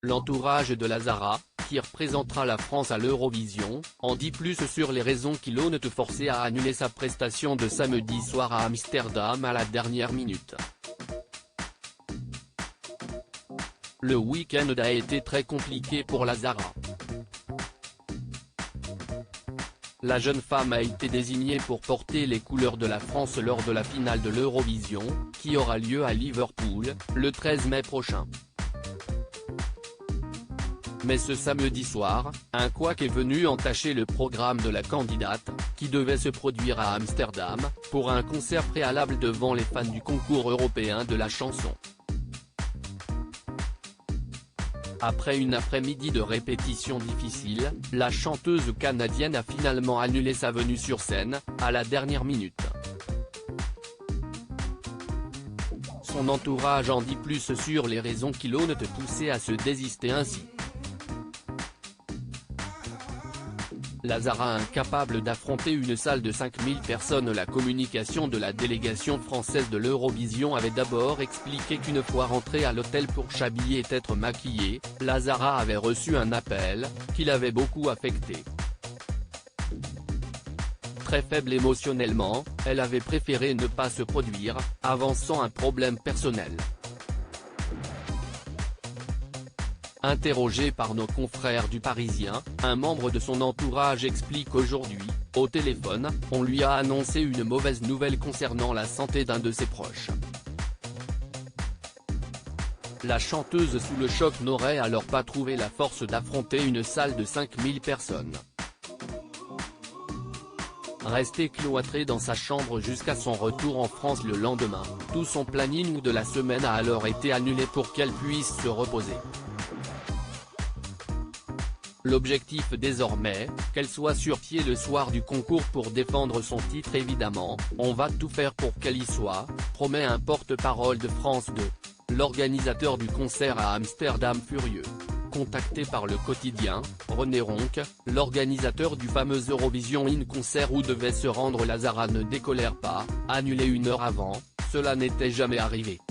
L'entourage de Lazara, qui représentera la France à l'Eurovision, en dit plus sur les raisons qui l'ont forcé à annuler sa prestation de samedi soir à Amsterdam à la dernière minute. Le week-end a été très compliqué pour Lazara. La jeune femme a été désignée pour porter les couleurs de la France lors de la finale de l'Eurovision, qui aura lieu à Liverpool, le 13 mai prochain. Mais ce samedi soir, un couac est venu entacher le programme de la candidate, qui devait se produire à Amsterdam, pour un concert préalable devant les fans du concours européen de la chanson. Après une après-midi de répétition difficile, la chanteuse canadienne a finalement annulé sa venue sur scène, à la dernière minute. Son entourage en dit plus sur les raisons qui l'ont poussé à se désister ainsi. Lazara incapable d'affronter une salle de 5000 personnes. La communication de la délégation française de l'Eurovision avait d'abord expliqué qu'une fois rentrée à l'hôtel pour s'habiller et être maquillée, Lazara avait reçu un appel, qui l'avait beaucoup affecté. Très faible émotionnellement, elle avait préféré ne pas se produire, avançant un problème personnel. Interrogé par nos confrères du Parisien, un membre de son entourage explique aujourd'hui, au téléphone, on lui a annoncé une mauvaise nouvelle concernant la santé d'un de ses proches. La chanteuse sous le choc n'aurait alors pas trouvé la force d'affronter une salle de 5000 personnes. Restée cloîtrée dans sa chambre jusqu'à son retour en France le lendemain, tout son planning de la semaine a alors été annulé pour qu'elle puisse se reposer. L'objectif désormais, qu'elle soit sur pied le soir du concours pour défendre son titre évidemment, on va tout faire pour qu'elle y soit, promet un porte-parole de France 2. L'organisateur du concert à Amsterdam furieux. Contacté par le quotidien, René Ronque, l'organisateur du fameux Eurovision In Concert où devait se rendre Lazara ne décolère pas, annulé une heure avant, cela n'était jamais arrivé.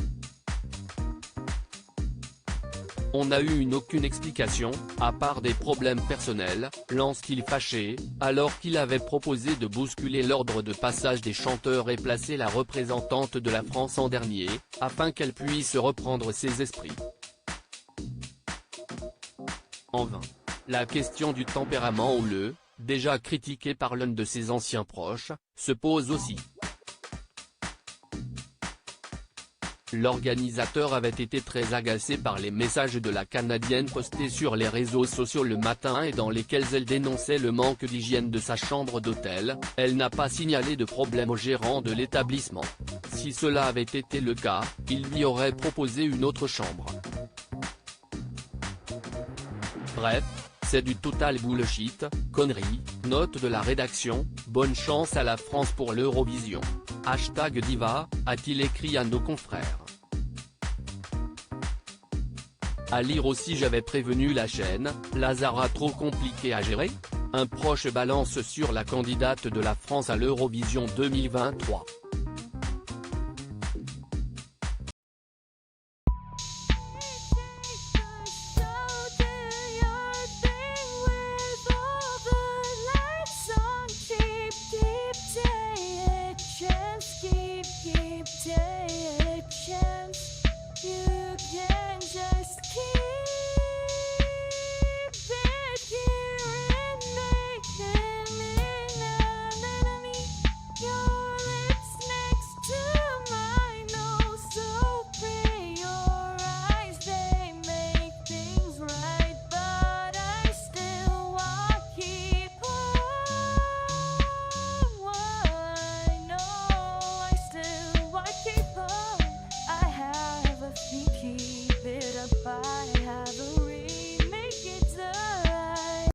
On n'a eu aucune explication, à part des problèmes personnels, lance-t-il fâché, alors qu'il avait proposé de bousculer l'ordre de passage des chanteurs et placer la représentante de la France en dernier, afin qu'elle puisse reprendre ses esprits. En vain. La question du tempérament houleux, déjà critiqué par l'un de ses anciens proches, se pose aussi. L'organisateur avait été très agacé par les messages de la Canadienne postés sur les réseaux sociaux le matin et dans lesquels elle dénonçait le manque d'hygiène de sa chambre d'hôtel. Elle n'a pas signalé de problème au gérant de l'établissement. Si cela avait été le cas, il lui aurait proposé une autre chambre. Bref, c'est du total bullshit, connerie, note de la rédaction, bonne chance à la France pour l'Eurovision. #Diva, a-t-il écrit à nos confrères. À lire aussi j'avais prévenu la chaîne, Lazara trop compliqué à gérer ? Un proche balance sur la candidate de la France à l'Eurovision 2023.